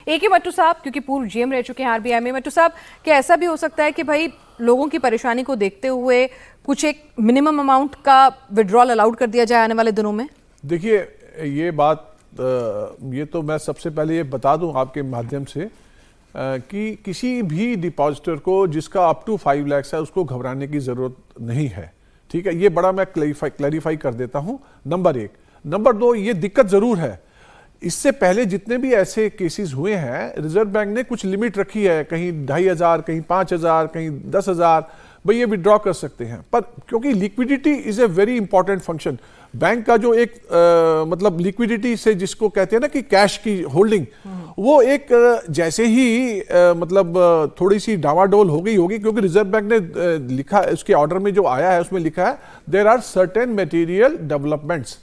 एक ही मट्टू साहब, क्योंकि पूर्व जीएम रह चुके हैं आरबीआई में, मट्टू साहब क्या ऐसा भी हो सकता है कि भाई लोगों की परेशानी को देखते हुए कुछ एक मिनिमम अमाउंट का विड्रॉल अलाउड कर दिया जाए आने वाले दिनों में? देखिए ये बात ये तो मैं सबसे पहले ये बता दूं आपके माध्यम से कि किसी भी डिपॉजिटर को जिसका अप टू 5 लाख है उसको घबराने की ज़रूरत नहीं है। ठीक है, ये बड़ा मैं क्लैरिफाई कर देता हूं, नंबर 1। नंबर 2, ये दिक्कत ज़रूर है। इससे पहले जितने भी ऐसे केसेस हुए हैं, रिजर्व बैंक ने कुछ लिमिट रखी है, कहीं 2500, कहीं 5000, कहीं 10,000, भाई ये विड्रॉ कर सकते हैं। पर क्योंकि liquidity is a very important function, bank का जो एक मतलब लिक्विडिटी से जिसको कहते हैं ना कि कैश की होल्डिंग, वो एक जैसे ही मतलब थोड़ी सी डावाडोल हो गई होगी, क्योंकि रिजर्व बैंक ने लिखा, उसके ऑर्डर में जो आया है उसमें लिखा है there are certain material developments,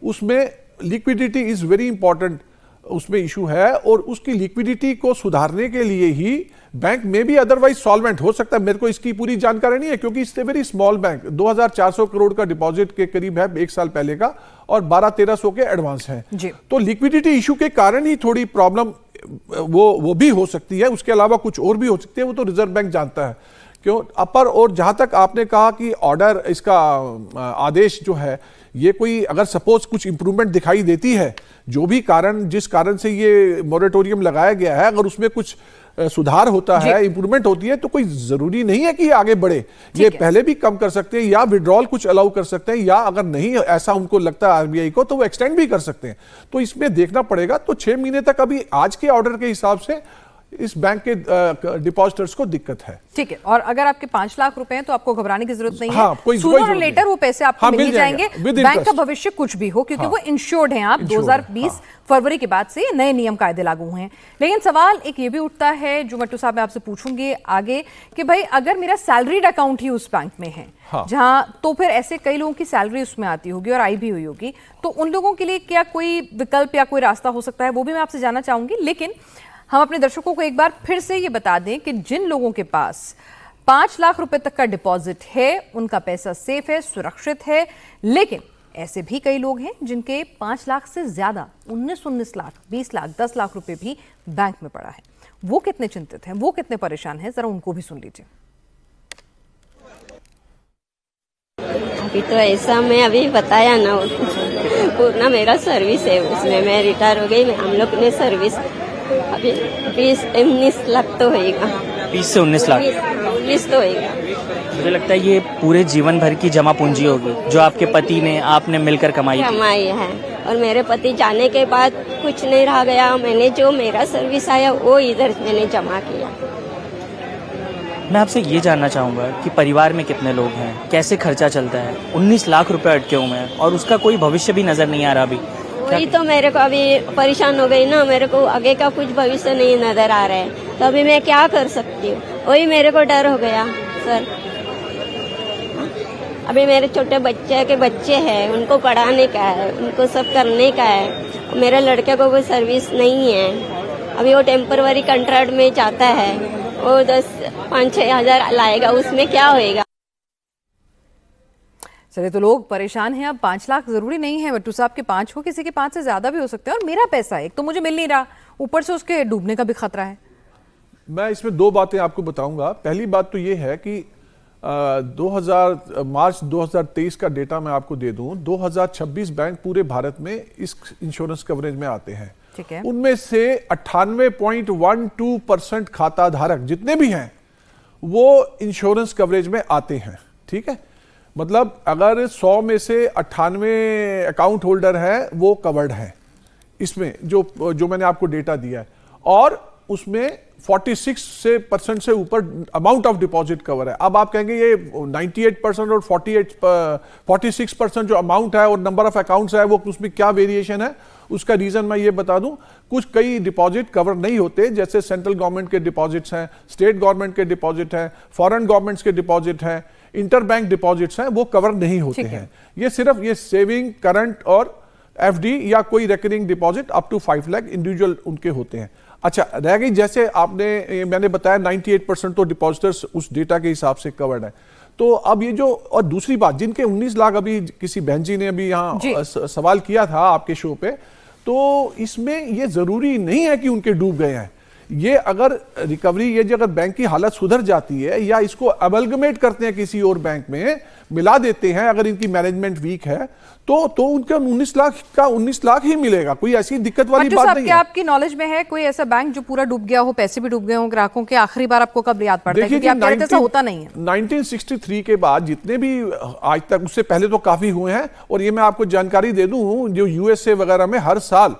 उसमें लिक्विडिटी इज वेरी इंपॉर्टेंट उसमें इशू है, और उसकी लिक्विडिटी को सुधारने के लिए ही बैंक में भी अदरवाइज सॉल्वेंट हो सकता है। मेरे को इसकी पूरी जानकारी नहीं है क्योंकि it's a very small bank, 2400 crore का डिपॉजिट के करीब है 1 साल पहले का, और 1200-1300 के एडवांस हैं। तो लिक्विडिटी इशू के कारण ही थोड़ी प्रॉब्लम वो भी हो सकती है, उसके अलावा कुछ और भी हो सकती है, वो तो रिजर्व बैंक जानता है क्यों अपर। और जहां तक आपने कहा कि ऑर्डर, इसका आदेश जो है, ये कोई अगर सपोज कुछ इंप्रूवमेंट दिखाई देती है, जो भी कारण जिस कारण से ये मॉरेटोरियम लगाया गया है, अगर उसमें कुछ सुधार होता है, इंप्रूवमेंट होती है, तो कोई जरूरी नहीं है कि ये आगे बढ़े। ये पहले भी कम कर सकते हैं या विड्रॉल कुछ अलाउ कर सकते हैं, या अगर नहीं ऐसा उनको लगता है आरबीआई को तो वो एक्सटेंड भी कर सकते हैं। तो इसमें देखना पड़ेगा। तो 6 महीने तक अभी आज के ऑर्डर के हिसाब से इस बैंक के डिपॉजिटर्स को दिक्कत है। ठीक है, और अगर आपके 5 लाख रुपए हैं तो आपको घबराने की जरूरत नहीं है। हाँ, सूनर और लेटर वो पैसे आपको मिल जाएंगे, बैंक का भविष्य कुछ भी हो, क्योंकि वो इंश्योर्ड हैं आप। 2020 फरवरी के बाद से नए नियम कायदे लागू हुए हैं। लेकिन सवाल एक ये भी उठता है जो मट्टू साहब मैं आपसे पूछूंगी आगे, कि भाई अगर मेरा सैलरीड अकाउंट ही उस बैंक में है, जहां तो फिर ऐसे कई लोगों की सैलरी उसमें आती होगी और आई भी हुई होगी, तो उन लोगों के लिए क्या कोई विकल्प या कोई रास्ता हो सकता है, वो भी मैं आपसे जानना चाहूंगी। लेकिन हम अपने दर्शकों को एक बार फिर से ये बता दें कि जिन लोगों के पास 5 लाख रुपए तक का डिपॉजिट है, उनका पैसा सेफ है, सुरक्षित है। लेकिन ऐसे भी कई लोग हैं जिनके 5 लाख से ज्यादा 19 लाख, 20 लाख, 10 लाख रुपए भी बैंक में पड़ा है। वो कितने चिंतित हैं, वो कितने परेशान हैं, जरा उनको भी सुन लीजिए। अभी तो ऐसा मैं अभी बताया ना, पूरा मेरा सर्विस है, उसमें मैं रिटायर हो गई। हम लोग ने सर्विस अभी 20-19 लाख तो होएगा। 20 से 19 लाख 19 तो होएगा। मुझे लगता है ये पूरे जीवन भर की जमा पूंजी होगी जो आपके पति ने, आपने मिलकर कमाई है। और मेरे पति जाने के बाद कुछ नहीं रह गया। मैंने जो मेरा सर्विस आया वो इधर मैंने जमा किया। मैं आपसे ये जानना चाहूँगा कि परिवार में कितने लोग हैं, कैसे खर्चा चलता है? 19 लाख रुपए अटके हुए हैं और उसका कोई भविष्य भी नजर नहीं आ रहा अभी। वही तो मेरे को अभी परेशान हो गई ना, मेरे को आगे का कुछ भविष्य नहीं नजर आ रहा है, तो अभी मैं क्या कर सकती हूँ, वही मेरे को डर हो गया सर। अभी मेरे छोटे बच्चे हैं, उनको पढ़ाने का है, उनको सब करने का है। मेरे लड़के को कोई सर्विस नहीं है, अभी वो टेम्पररी कॉन्ट्रैक्ट में जाता है, वो 5-6 हजार लाएगा, उसमें क्या होएगा। चलिए, तो लोग परेशान हैं। अब 5 लाख जरूरी नहीं है मट्टू साहब के 5 हो, किसी के 5 से ज्यादा भी हो सकते हैं। और मेरा पैसा एक तो मुझे मिल नहीं रहा, ऊपर से उसके डूबने का भी खतरा है। मैं इसमें 2 बातें आपको बताऊंगा। पहली बात तो ये है कि मार्च 2023 का डेटा मैं आपको दे दूं। 2026 बैंक पूरे भारत में इस इंश्योरेंस कवरेज में आते हैं। ठीक है। उनमें से 98.12% खाता धारक जितने भी हैं वो इंश्योरेंस कवरेज में आते हैं। ठीक है, मतलब अगर 100 में से 98 अकाउंट होल्डर हैं वो कवर्ड हैं इसमें, जो मैंने आपको डेटा दिया है। और उसमें 46% से ऊपर अमाउंट ऑफ डिपॉजिट कवर है। अब आप कहेंगे ये 98% और 46% जो अमाउंट है और नंबर ऑफ अकाउंट्स है, वो उसमें क्या वेरिएशन है, उसका रीजन मैं ये बता दूं। कुछ कई डिपॉजिट कवर नहीं होते, जैसे सेंट्रल गवर्नमेंट के डिपॉजिट्स हैं, स्टेट गवर्नमेंट के डिपॉजिट हैं, फॉरेन गवर्नमेंट्स के डिपॉजिट हैं, इंटर बैंक डिपॉजिट्स हैं, वो कवर नहीं होते हैं। ये सिर्फ ये सेविंग, करंट और एफडी या कोई recurring deposit up to 5 lakh individual उनके होते हैं। अच्छा, रह गई जैसे मैंने बताया 98% तो डिपॉजिटर्स उस डेटा के हिसाब से कवर्ड है। तो अब ये जो, और दूसरी बात, जिनके 19 लाख, अभी किसी बहन जी ने अभी यहाँ सवाल किया था आपके शो पे, तो इसमें ये जरूरी नहीं है कि उनके डूब गए हैं। ये अगर रिकवरी, ये जो अगर बैंक की हालत सुधर जाती है या इसको अमलगमेट करते हैं किसी और बैंक में मिला देते हैं, अगर इनकी मैनेजमेंट वीक है तो उनका 19 लाख का 19 लाख ही मिलेगा। कोई ऐसी दिक्कत वाली बात नहीं है। क्या आपकी नॉलेज में है कोई ऐसा बैंक जो पूरा डूब गया हो, पैसे भी डूब गए हो ग्राहकों के? आखिरी बार आपको कब याद पड़ता है? क्योंकि आप कह रहे थे ऐसा होता नहीं है। 1963 के बाद जितने भी आज तक, उससे पहले तो काफी हुए हैं। और ये मैं आपको जानकारी दे दूं, जो यूएसए वगैरह में हर साल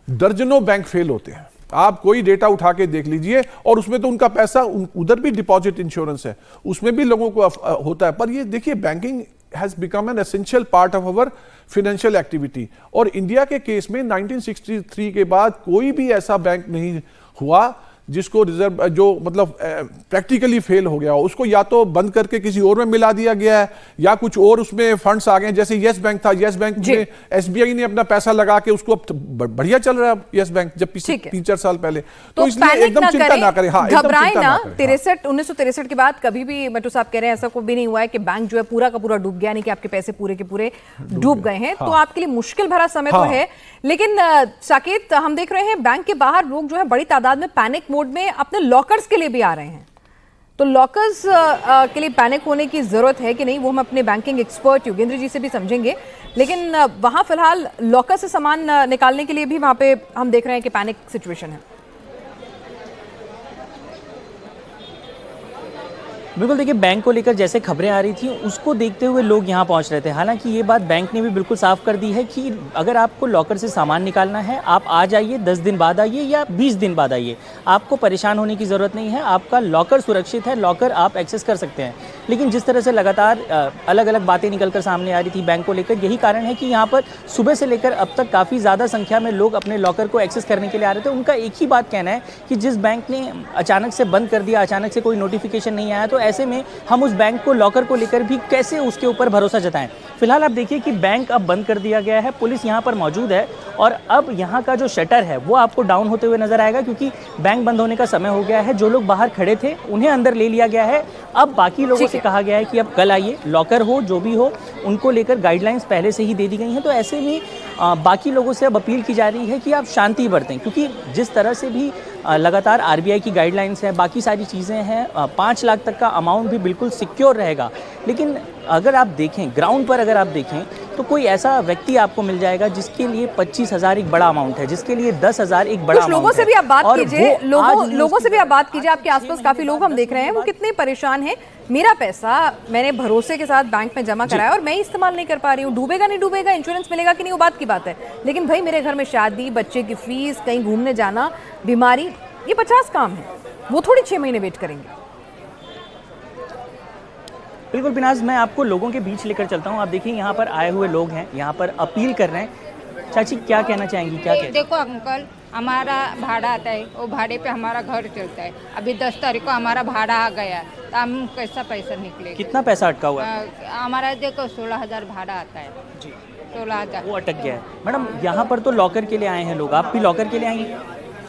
दर्जनों बैंक फेल होते हैं। आप कोई डेटा उठा के देख लीजिए, और उसमें तो उनका पैसा उधर भी डिपॉजिट इंश्योरेंस है, उसमें भी लोगों को होता है। पर ये देखिए, banking has become an essential part of our financial activity. और इंडिया के केस में 1963 के बाद कोई भी ऐसा बैंक नहीं हुआ जिसको रिजर्व, जो मतलब प्रैक्टिकली फेल हो गया हो। उसको या तो बंद करके किसी और में मिला दिया गया है, या कुछ और उसमें फंड्स आ गए। जैसे यस बैंक था, यस बैंक में एसबीआई ने अपना पैसा लगा के उसको बढ़िया चल रहा है यस बैंक, जब पिछले 3-4 साल पहले। तो इसलिए एकदम चिंता ना करें, हाँ, घबराएं ना। 1963 के बाद कभी भी मट्टू साहब कह रहे हैं ऐसा कोई भी नहीं हुआ है कि बैंक जो है पूरा का पूरा डूब गया, नहीं कि आपके पैसे पूरे के पूरे डूब गए हैं। तो आपके लिए मुश्किल भरा समय तो है, लेकिन साकेत, हम देख रहे हैं बैंक के बाहर लोग जो है बड़ी तादाद में पैनिक मोड में अपने लॉकर्स के लिए भी आ रहे हैं। तो लॉकर्स के लिए पैनिक होने की जरूरत है कि नहीं, वो हम अपने बैंकिंग एक्सपर्ट योगेंद्र जी से भी समझेंगे। लेकिन वहां फिलहाल लॉकर से सामान निकालने के लिए भी वहां पे हम देख रहे हैं कि पैनिक सिचुएशन है। बिल्कुल, देखिए, बैंक को लेकर जैसे खबरें आ रही थी उसको देखते हुए लोग यहाँ पहुँच रहे थे। हालांकि ये बात बैंक ने भी बिल्कुल साफ कर दी है कि अगर आपको लॉकर से सामान निकालना है, आप आ जाइए, 10 दिन बाद आइए या 20 दिन बाद आइए, आपको परेशान होने की ज़रूरत नहीं है। आपका लॉकर सुरक्षित है, लॉकर आप एक्सेस कर सकते हैं। लेकिन जिस तरह से लगातार अलग अलग बातें निकल कर सामने आ रही थी बैंक को लेकर, यही कारण है कि यहाँ पर सुबह से लेकर अब तक काफ़ी ज़्यादा संख्या में लोग अपने लॉकर को एक्सेस करने के लिए आ रहे थे। उनका एक ही बात कहना है कि जिस बैंक ने अचानक से बंद कर दिया, अचानक से कोई नोटिफिकेशन नहीं आया, तो ऐसे में हम उस बैंक को, लॉकर को लेकर भी कैसे उसके ऊपर भरोसा जताएं। फिलहाल आप देखिए कि बैंक अब बंद कर दिया गया है, पुलिस यहाँ पर मौजूद है, और अब यहाँ का जो शटर है वो आपको डाउन होते हुए नजर आएगा, क्योंकि बैंक बंद होने का समय हो गया है। जो लोग बाहर खड़े थे उन्हें अंदर ले लिया गया है। अब बाकी लोगों से कहा गया है कि अब कल आइए, लॉकर हो जो भी हो, उनको लेकर गाइडलाइंस पहले से ही दे दी गई हैं। तो ऐसे में बाकी लोगों से अब अपील की जा रही है कि आप शांति बरतें, क्योंकि जिस तरह से भी लगातार आरबीआई की गाइडलाइंस है, बाकी सारी चीज़ें हैं, 5 लाख तक का अमाउंट भी बिल्कुल सिक्योर रहेगा। लेकिन अगर आप देखें ग्राउंड पर, अगर आप देखें तो कोई ऐसा व्यक्ति आपको मिल जाएगा जिसके लिए 25,000 एक बड़ा अमाउंट है, जिसके लिए 10,000 एक बड़ा लोगों से भी आप बात कीजिए, लोगों से भी आप बात कीजिए। आपके आसपास काफी लोग हम देख रहे हैं, वो कितने परेशान हैं। मेरा पैसा मैंने भरोसे के साथ बैंक में जमा कराया और मैं इस्तेमाल नहीं कर पा रही हूँ। डूबेगा नहीं डूबेगा, इंश्योरेंस मिलेगा कि नहीं, वो बात की बात है। लेकिन भाई मेरे घर में शादी, बच्चे की फीस, कहीं घूमने जाना, बीमारी, ये 50 काम है, वो थोड़ी 6 महीने वेट करेंगे। बिल्कुल बिनाज, मैं आपको लोगों के बीच लेकर चलता हूँ। आप देखिए यहाँ पर आए हुए लोग हैं, यहाँ पर अपील कर रहे हैं। चाची, क्या कहना चाहेंगी? क्या कहना? देखो अंकल, हमारा भाड़ा आता है, वो भाड़े पे हमारा घर चलता है। अभी 10 तारीख को हमारा भाड़ा आ गया, तो हम कैसा पैसा निकलेगा? कितना पैसा अटका हुआ है? हमारा देखो 16,000 भाड़ा आता है जी, 16,000 वो अटक गया है। मैडम, यहाँ पर तो लॉकर के लिए आए हैं लोग, आप भी लॉकर के लिए आएंगे?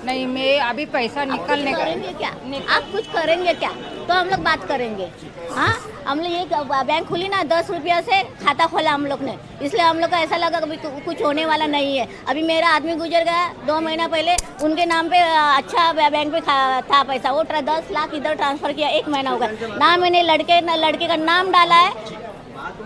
नहीं, मैं अभी पैसा निकलने का। करेंगे क्या? आप कुछ करेंगे क्या? तो हम लोग बात करेंगे। हाँ, हम लोग ये बैंक खुली ना, 10 रुपया से खाता खोला हम लोग ने, इसलिए हम लोग को ऐसा लगा कि कुछ होने वाला नहीं है। अभी मेरा आदमी गुजर गया 2 महीना पहले, उनके नाम पे अच्छा बैंक पे था पैसा, वो 10 लाख इधर ट्रांसफर किया, 1 महीना होगा ना। मैंने लड़के का नाम डाला है।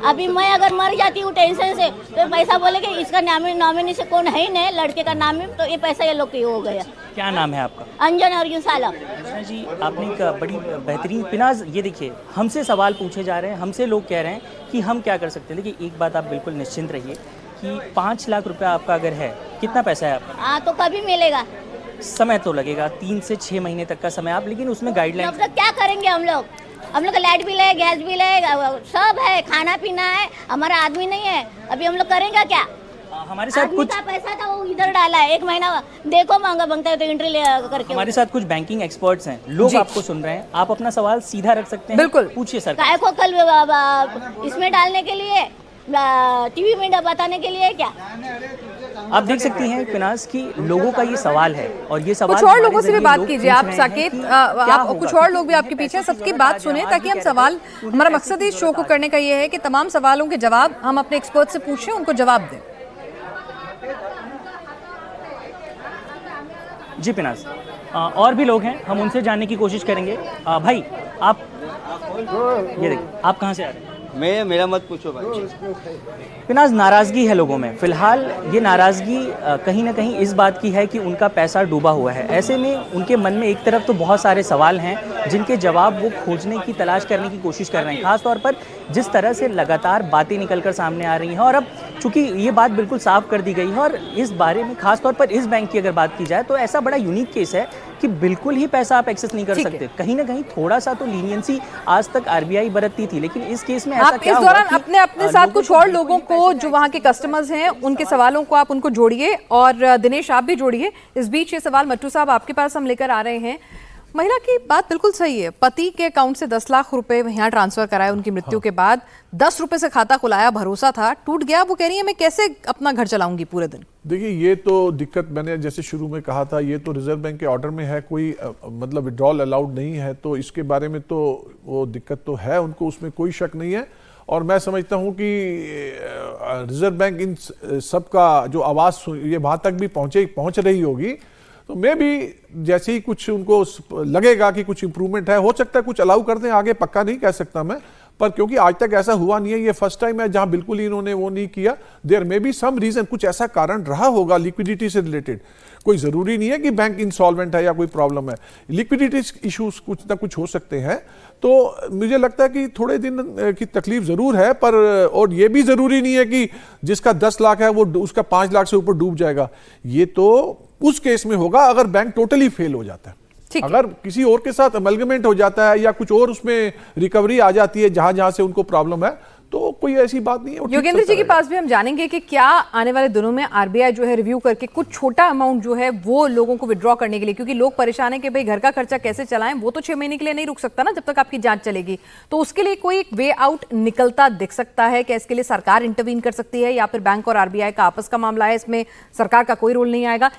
अभी मैं अगर मर जाती हूँ टेंशन से, तो पैसा बोले कि इसका नॉमिनी से कौन है ही नहीं, लड़के का नाम है, तो ये पैसा ये लोग हो गया। क्या नाम है आपका? अंजन अर्जुन साला। जी, आपने एक बड़ी बेहतरीन पिनाज, ये देखिए, हमसे सवाल पूछे जा रहे हैं, हमसे लोग कह रहे हैं कि हम क्या कर सकते हैं। देखिए, एक बात आप बिल्कुल निश्चिंत रहिए कि 5 लाख रुपया आपका अगर है, कितना पैसा है आपका? हाँ, तो कभी मिलेगा? समय तो लगेगा, 3 से 6 महीने तक का समय आप, लेकिन उसमें गाइडलाइन क्या करेंगे हम लोग? हम लोग का लाइट बिल है, गैस बिल है, सब है, खाना पीना है, हमारा आदमी नहीं है। अभी हम लोग करेंगे क्या? हमारे साथ कुछ का पैसा था वो इधर डाला है, 1 महीना देखो मांगा बनता है तो एंट्री करके। हमारे साथ कुछ बैंकिंग एक्सपर्ट्स हैं, लोग आपको सुन रहे हैं, आप अपना सवाल सीधा रख सकते हैं। बिल्कुल पूछिए सर। काय को कल इसमें डालने के लिए, टीवी में बताने के लिए क्या? आप देख सकती हैं पिनाज की लोगों का ये सवाल है, और ये सवाल कुछ और लोगों से भी बात कीजिए आप साकेत, आप कुछ और लोग भी आपके पीछे, सबकी बात सुने ताकि हम सवाल, हमारा मकसद इस शो को करने का ये है कि तमाम सवालों के जवाब हम अपने एक्सपर्ट से पूछें, उनको जवाब दें। जी पिनाज, और भी लोग हैं, हम उनसे जानने की कोशिश करेंगे। भाई आप ये देखिए, आप कहाँ से आ रहे हैं? मेरा मत पूछो भाई। पिनाज, नाराज़गी है लोगों में फिलहाल। ये नाराज़गी कहीं ना कहीं इस बात की है कि उनका पैसा डूबा हुआ है। ऐसे में उनके मन में एक तरफ तो बहुत सारे सवाल हैं जिनके जवाब वो खोजने की तलाश करने की कोशिश कर रहे हैं, खास तौर पर जिस तरह से लगातार बातें निकलकर सामने आ रही हैं। और अब चूंकि ये बात बिल्कुल साफ कर दी गई है और इस बारे में खास तौर पर इस बैंक की अगर बात की जाए तो ऐसा बड़ा यूनिक केस है कि बिल्कुल ही पैसा आप एक्सेस नहीं कर सकते। कहीं ना कहीं थोड़ा सा तो लीनियंसी आज तक आरबीआई बरतती थी, लेकिन इस केस में ऐसा आप क्या इस हुआ दौरान कि अपने साथ कुछ और लोगों को जो वहां के कस्टमर्स हैं उनके सवालों को आप उनको जोड़िए, और दिनेश आप भी जोड़िए। इस बीच ये सवाल मट्टू साहब आपके पास हम लेकर आ रहे हैं। महिला की बात बिल्कुल सही है, पति के अकाउंट से 10 लाख रुपए यहाँ ट्रांसफर कराए उनकी मृत्यु के बाद, 10 रुपए से खाता खुलाया, भरोसा था, टूट गया। वो कह रही है मैं कैसे अपना घर चलाऊंगी पूरे दिन। देखिए, ये तो दिक्कत मैंने जैसे शुरू में कहा था, ये तो रिजर्व बैंक के ऑर्डर में है, कोई मतलब विड्रॉल अलाउड नहीं है, तो इसके बारे में तो वो दिक्कत तो है उनको, उसमें कोई शक नहीं है। और मैं समझता हूँ कि रिजर्व बैंक इन सब का जो आवाज़ ये वहाँ तक भी पहुँच रही होगी, तो मैं भी जैसे ही कुछ उनको लगेगा कि कुछ इंप्रूवमेंट है, हो सकता है कुछ अलाउ कर दें आगे, पक्का नहीं कह सकता मैं, पर क्योंकि आज तक ऐसा हुआ नहीं है, ये फर्स्ट टाइम है जहां बिल्कुल ही इन्होंने वो नहीं किया। There may be some reason, कुछ ऐसा कारण रहा होगा लिक्विडिटी से रिलेटेड। कोई जरूरी नहीं है कि बैंक इंसॉल्वेंट है या कोई प्रॉब्लम है, लिक्विडिटी इश्यूज कुछ ना कुछ हो सकते हैं। तो मुझे लगता है कि थोड़े दिन की तकलीफ जरूर है, पर और ये भी जरूरी नहीं है कि जिसका 10 लाख है वो उसका 5 लाख से ऊपर डूब जाएगा। ये तो उस केस में होगा अगर बैंक टोटली फेल हो जाता है। अगर किसी और के साथ अमलगमेंट हो जाता है या कुछ और उसमें रिकवरी आ जाती है जहां जहां से उनको प्रॉब्लम है, तो कोई ऐसी बात नहीं है। योगेंद्र जी के पास भी हम जानेंगे कि क्या आने वाले दिनों में आरबीआई जो है रिव्यू करके कुछ छोटा अमाउंट जो है वो लोगों को विड्रॉ करने के लिए, क्योंकि लोग परेशान है कि भाई घर का खर्चा कैसे चलाएं, वो तो 6 महीने के लिए नहीं रुक सकता ना जब तक आपकी जांच चलेगी। तो उसके लिए कोई वे आउट निकलता दिख सकता है क्या? इसके लिए सरकार इंटरवीन कर सकती है या फिर बैंक और आरबीआई का आपस का मामला है, इसमें सरकार का कोई रोल नहीं आएगा?